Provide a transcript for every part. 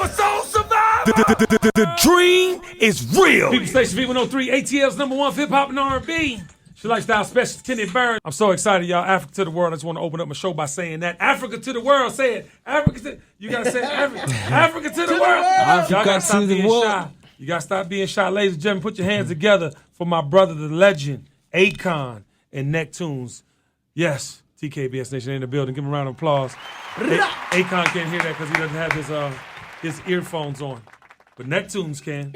a soul survivor. The dream is real. People Station V103, ATL's #1 hip hop and R&B. It's your lifestyle specialist, Kenny Burns. I'm so excited, y'all. Africa to the world. I just want to open up my show by saying that. Africa to the world. Say it. Africa to, you got to say it. Africa to the world. Y'all got to stop being shy. You got to stop being shy. Ladies and gentlemen, put your hands together for my brother, the legend, Akon and Necktunes. Yes, TKBS Nation in the building. Give him a round of applause. Akon can't hear that because he doesn't have his earphones on, but Necktunes can.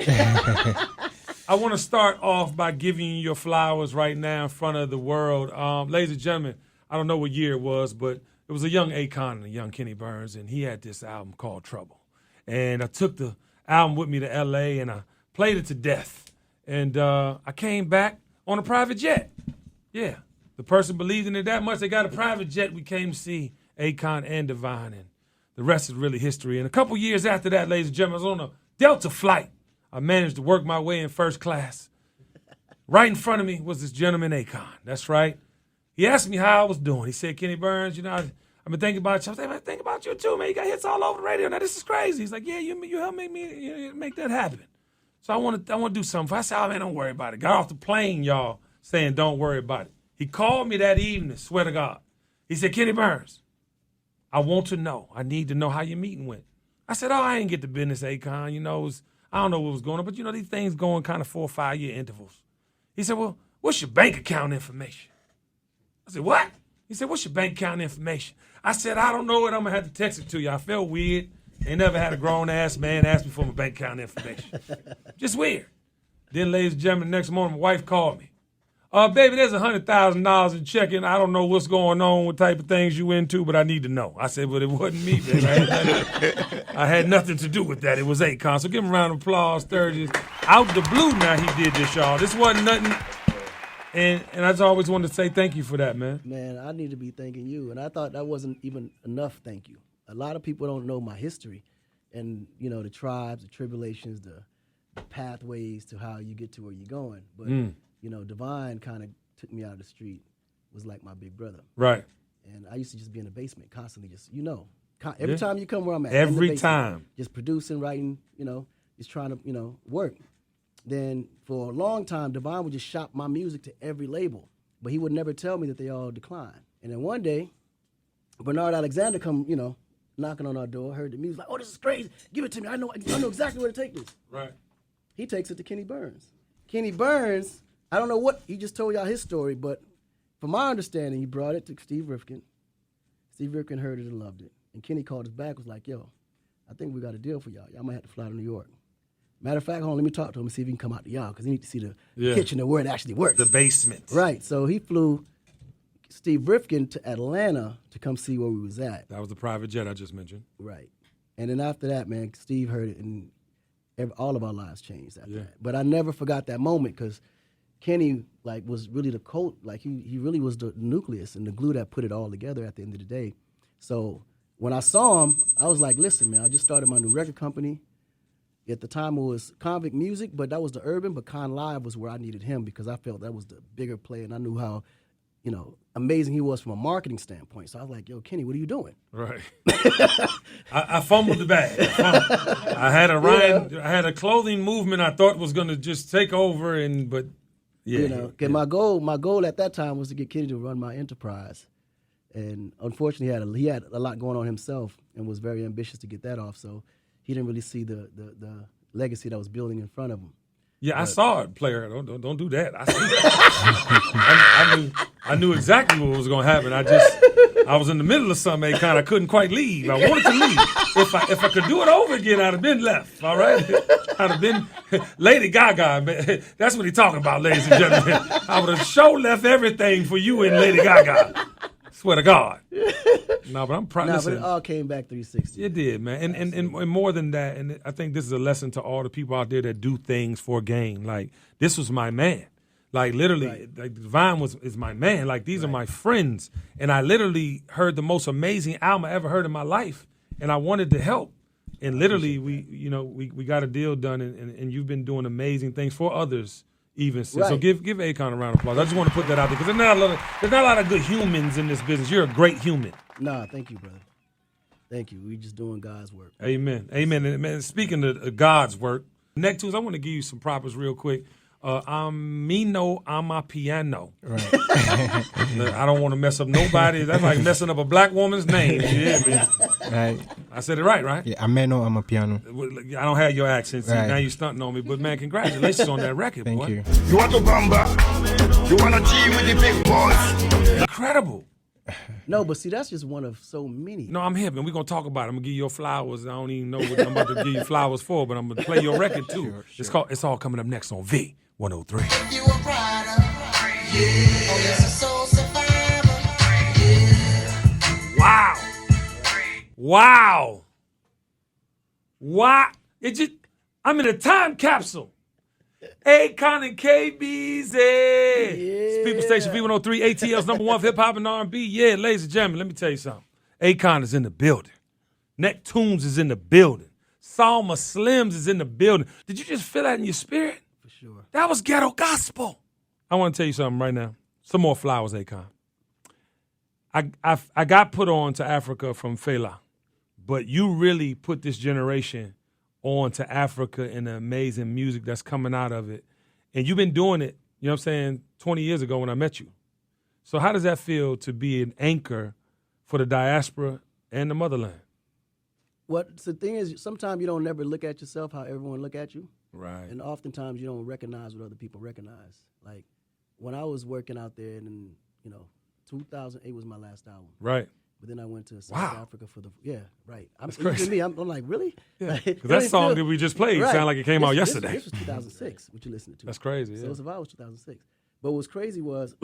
I want to start off by giving you your flowers right now in front of the world. Ladies and gentlemen, I don't know what year it was, but it was a young Akon and a young Kenny Burns, and he had this album called Trouble. And I took the album with me to L.A., and I played it to death. And I came back on a private jet. Yeah, the person believed in it that much, they got a private jet. We came to see Akon and Divine, and the rest is really history. And a couple years after that, ladies and gentlemen, I was on a Delta flight. I managed to work my way in first class. Right in front of me was this gentleman, Akon. That's right. He asked me how I was doing. He said, Kenny Burns, you know, I've been thinking about you. I was like, I think about you too, man. You got hits all over the radio. Now, this is crazy. He's like, yeah, you helped make that happen. So I want to do something. I said, oh, man, don't worry about it. Got off the plane, y'all, saying don't worry about it. He called me that evening, swear to God. He said, Kenny Burns, I want to know. I need to know how your meeting went. I said, oh, I didn't get the business, Akon. You know, I don't know what was going on, but, you know, these things go in kind of 4 or 5 year intervals. He said, well, what's your bank account information? I said, what? He said, what's your bank account information? I said, I don't know it. I'm going to have to text it to you. I felt weird. Ain't never had a grown-ass man ask me for my bank account information. Just weird. Then, ladies and gentlemen, the next morning, my wife called me. Baby, there's $100,000 in checking. I don't know what's going on, what type of things you into, but I need to know. I said, but it wasn't me, baby. I had nothing to do with that. It was Akon. So give him a round of applause. Sturgis. Out the blue now he did this, y'all. This wasn't nothing. And I just always wanted to say thank you for that, man. Man, I need to be thanking you. And I thought that wasn't even enough thank you. A lot of people don't know my history and, you know, the tribes, the tribulations, the pathways to how you get to where you're going. But you know, Divine kind of took me out of the street, was like my big brother. Right. And I used to just be in the basement constantly, just, you know, every time you come where I'm at. Every time. Just producing, writing, you know, just trying to, you know, work. Then for a long time, Divine would just shop my music to every label, but he would never tell me that they all declined. And then one day, Bernard Alexander come, you know, knocking on our door, heard the music, like, oh, this is crazy. Give it to me. I know exactly where to take this. Right. He takes it to Kenny Burns. Kenny Burns, I don't know what, he just told y'all his story, but from my understanding, he brought it to Steve Rifkin. Steve Rifkin heard it and loved it. And Kenny called us back, was like, yo, I think we got a deal for y'all. Y'all might have to fly to New York. Matter of fact, hold on, let me talk to him and see if he can come out to y'all, because he need to see the kitchen and where it actually works. The basement. Right, so he flew Steve Rifkin to Atlanta to come see where we was at. That was the private jet I just mentioned. Right. And then after that, man, Steve heard it, and all of our lives changed after that. But I never forgot that moment, because Kenny, like, was really the coat, like, he really was the nucleus and the glue that put it all together at the end of the day. So when I saw him, I was like, listen, man, I just started my new record company. At the time, it was Convict Music, but that was the urban, but Con Live was where I needed him, because I felt that was the bigger play, and I knew how, you know, amazing he was from a marketing standpoint. So I was like, yo, Kenny, what are you doing? Right. I fumbled the bag. I had a clothing movement I thought was going to just take over, but yeah. You know, my goal at that time was to get Kenny to run my enterprise. And unfortunately, he had a lot going on himself and was very ambitious to get that off. So he didn't really see the legacy that was building in front of him. Yeah, I saw it, player. Don't do that. I see that. I knew exactly what was going to happen. I was in the middle of something, Akon. I couldn't quite leave. I wanted to leave. If I could do it over again, I'd have been left. All right, I'd have been Lady Gaga. That's what he's talking about, ladies and gentlemen. I would have left everything for you and Lady Gaga. Swear to God. No, but I'm proud. No, but it all came back 360. It did, man. And more than that, and I think this is a lesson to all the people out there that do things for gain. Like, this was my man. Like, literally, like, Divine is my man. Like, these are my friends. And I literally heard the most amazing album I ever heard in my life. And I wanted to help. And literally, we got a deal done, and you've been doing amazing things for others even since. Right. So give Akon a round of applause. I just want to put that out there, because there's not a lot of good humans in this business. You're a great human. Nah, thank you, brother. Thank you. We just doing God's work. Amen. Amen. And man, speaking of God's work, next tunes, I want to give you some propers real quick. I'm a piano. Right. I don't want to mess up nobody. That's like messing up a black woman's name. Yeah, Right. I said it right? Yeah, I'm a piano. I don't have your accent. See, Right. now you're stunting on me. But, man, congratulations on that record, Thank boy. you. You want to bamba? You want to G with the big boys? Incredible. No, but see, that's just one of so many. No, I'm hip, and we're going to talk about it. I'm going to give you your flowers. I don't even know what I'm about to give you flowers for, but I'm going to play your record, too. Sure. It's all coming up next on V103. You a rider, yeah. Oh, yes, a soul survivor, yeah. Wow. I'm in a time capsule. Akon and KBZ. It's People Station V103, ATL's number one for hip hop and R&B. Yeah, ladies and gentlemen, let me tell you something. Akon is in the building. Necktunes is in the building. Salma Slims is in the building. Did you just feel that in your spirit? For sure. That was ghetto gospel. I want to tell you something right now. Some more flowers, Akon. I got put on to Africa from Fela, but you really put this generation on to Africa and the amazing music that's coming out of it. And you've been doing it, you know what I'm saying, 20 years ago when I met you. So how does that feel to be an anchor for the diaspora and the motherland? What the thing is, sometimes you don't never look at yourself how everyone look at you. Right. And oftentimes you don't recognize what other people recognize. Like when I was working out there and 2008 was my last album. Right. But then I went to South Africa for right. That's crazy. I'm like, really? Yeah. Because that song that we just played sounded like it came out yesterday. This was 2006, what you listened to. That's crazy, yeah. So it's about 2006. But what was crazy was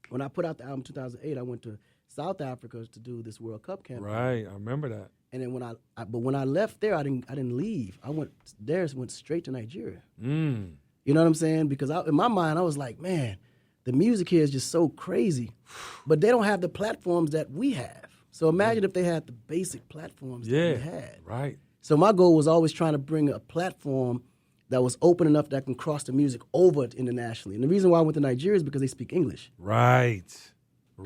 when I put out the album 2008, I went to South Africa to do this World Cup campaign. Right, I remember that. And then when I left there, I didn't leave. I went straight to Nigeria. Mm. You know what I'm saying? Because in my mind, I was like, man, the music here is just so crazy, but they don't have the platforms that we have. So imagine if they had the basic platforms that we had. Right. So my goal was always trying to bring a platform that was open enough that can cross the music over internationally. And the reason why I went to Nigeria is because they speak English. Right.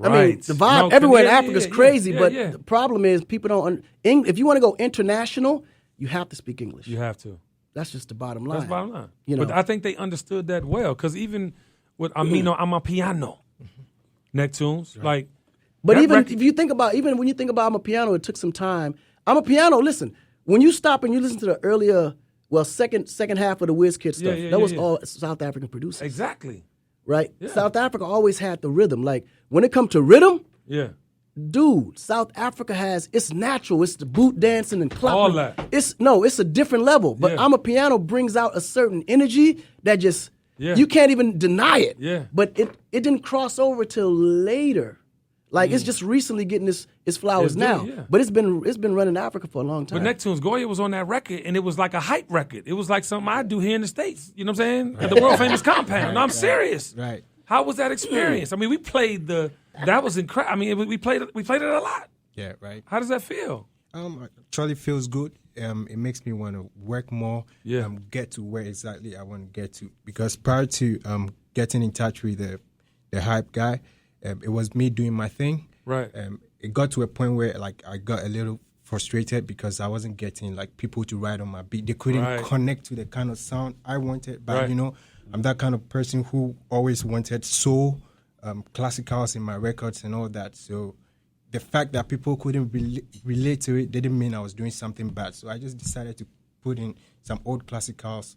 I mean, the vibe everywhere in Africa is crazy, but yeah. the problem is people don't. If you want to go international, you have to speak English. You have to. That's just the bottom line. That's the bottom line. You know? But I think they understood that well, because even with Amino, I'm a piano. Necktunes, like. But even record, if you think about, even when you think about I'm a piano, it took some time. I'm a piano. Listen, when you stop and you listen to the earlier, second half of the WizKid stuff, that was all South African producers. Exactly. Right? Yeah. South Africa always had the rhythm. Like when it comes to rhythm, Yeah. dude, South Africa it's natural. It's the boot dancing and clapping. All that. It's a different level. But Yeah. I'm a piano brings out a certain energy that just you can't even deny it. Yeah. But it didn't cross over till later. Like it's just recently getting its flowers now. Yeah. But it's been running Africa for a long time. But Necktunes, Goya was on that record, and it was like a hype record. It was like something I do here in the States. You know what I'm saying? At the world famous compound. No, I'm serious. Right. How was that experience? I mean, we played that was incredible. I mean, we played it a lot. Yeah, right. How does that feel? Actually feels good. It makes me want to work more. Yeah. Get to where exactly I want to get to. Because prior to getting in touch with the hype guy, it was me doing my thing. Right. It got to a point where I got a little frustrated because I wasn't getting people to ride on my beat. They couldn't connect to the kind of sound I wanted. But I'm that kind of person who always wanted soul, classicals in my records and all that. So the fact that people couldn't relate to it didn't mean I was doing something bad. So I just decided to put in some old classicals,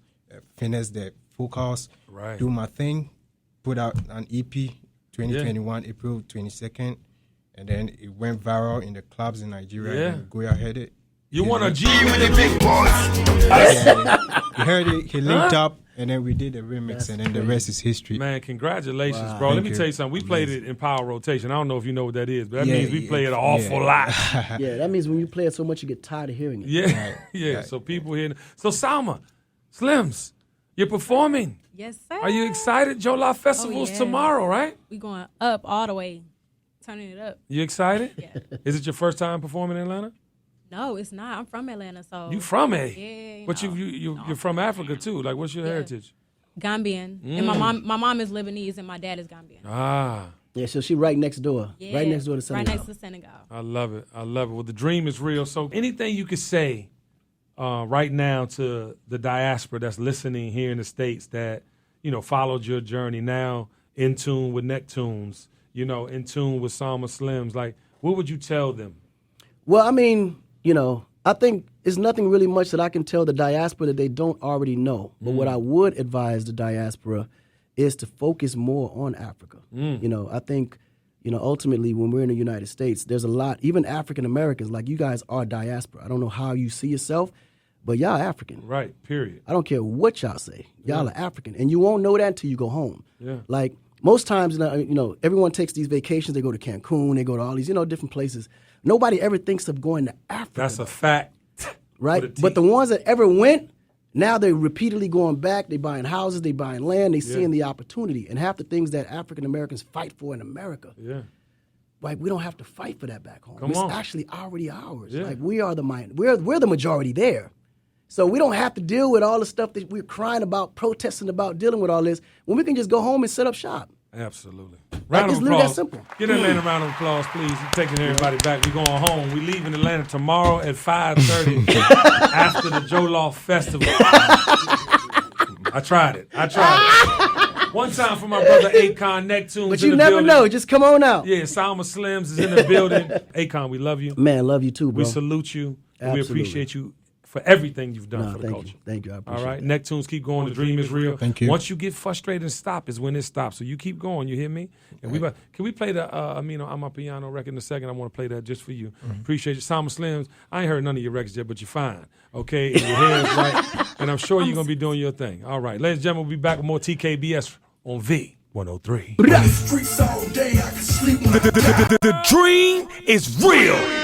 finesse the vocals, do my thing, put out an EP 2021, April 22nd, and then it went viral in the clubs in Nigeria. And Goya heard it. You want a G with the big boys? He heard it, he linked up, and then we did a remix, and then the rest is history. Man, congratulations, bro. Let me tell you something. We played it in power rotation. I don't know if you know what that is, but that means we play it an awful lot. Yeah, that means when you play it so much, you get tired of hearing it. Yeah, yeah. So people hear. So Salma, Slims, you're performing. Yes, sir. Are you excited? Jola Festival's tomorrow, right? We going up all the way, turning it up. You excited? Yeah. Is it your first time performing in Atlanta? No, it's not. I'm from Atlanta, so. You from A? Yeah. But you're from Africa too. Like, what's your heritage? Gambian, and my mom is Lebanese, and my dad is Gambian. Ah. Yeah, so she right next door. Yeah, Right next door to Senegal. Right next to Senegal. I love it. I love it. Well, the dream is real. So anything you could say right now to the diaspora that's listening here in the States that, followed your journey now in tune with Necktunes, in tune with Salma Slims, like, what would you tell them? Well, I mean, I think there's nothing really much that I can tell the diaspora that they don't already know. But what I would advise the diaspora is to focus more on Africa. I think, ultimately when we're in the United States, there's a lot, even African Americans, like you guys are diaspora. I don't know how you see yourself, but y'all African. Right, period. I don't care what y'all say. Y'all are African. And you won't know that until you go home. Yeah. Like most times, everyone takes these vacations. They go to Cancun. They go to all these, different places. Nobody ever thinks of going to Africa. That's a fact. Right? But the ones that ever went, now they're repeatedly going back. They buying houses. They buying land. They seeing the opportunity. And half the things that African Americans fight for in America, like we don't have to fight for that back home. It's actually already ours. Yeah. Like we are the mind. We're the majority there. So we don't have to deal with all the stuff that we're crying about, protesting about, dealing with all this, when we can just go home and set up shop. Absolutely. Like, Round it's of literally applause. that simple. Give that man a round of applause, please. We're taking everybody back. We're going home. We leave in Atlanta tomorrow at 5:30 after the Jollof Festival. I tried it. One time for my brother Akon, Necktunes. But you never know. Just come on out. Yeah, Salma Slims is in the building. Akon, we love you. Man, love you too, bro. We salute you. Absolutely. We appreciate you for everything you've done for the culture. Thank you. I appreciate All right, it. Necktunes, keep going. The dream is real. Thank you. Once you get frustrated and stop is when it stops. So you keep going. You hear me? And can we play the Amino Amapiano record in a second? I want to play that just for you. Appreciate you. Salma Slims, I ain't heard none of your records yet, but you're fine. Okay? And your hair is right. And I'm sure you're going to be doing your thing. All right. Ladies and gentlemen, we'll be back with more TKBS on V103. Streets all day, I can sleep. The dream is real.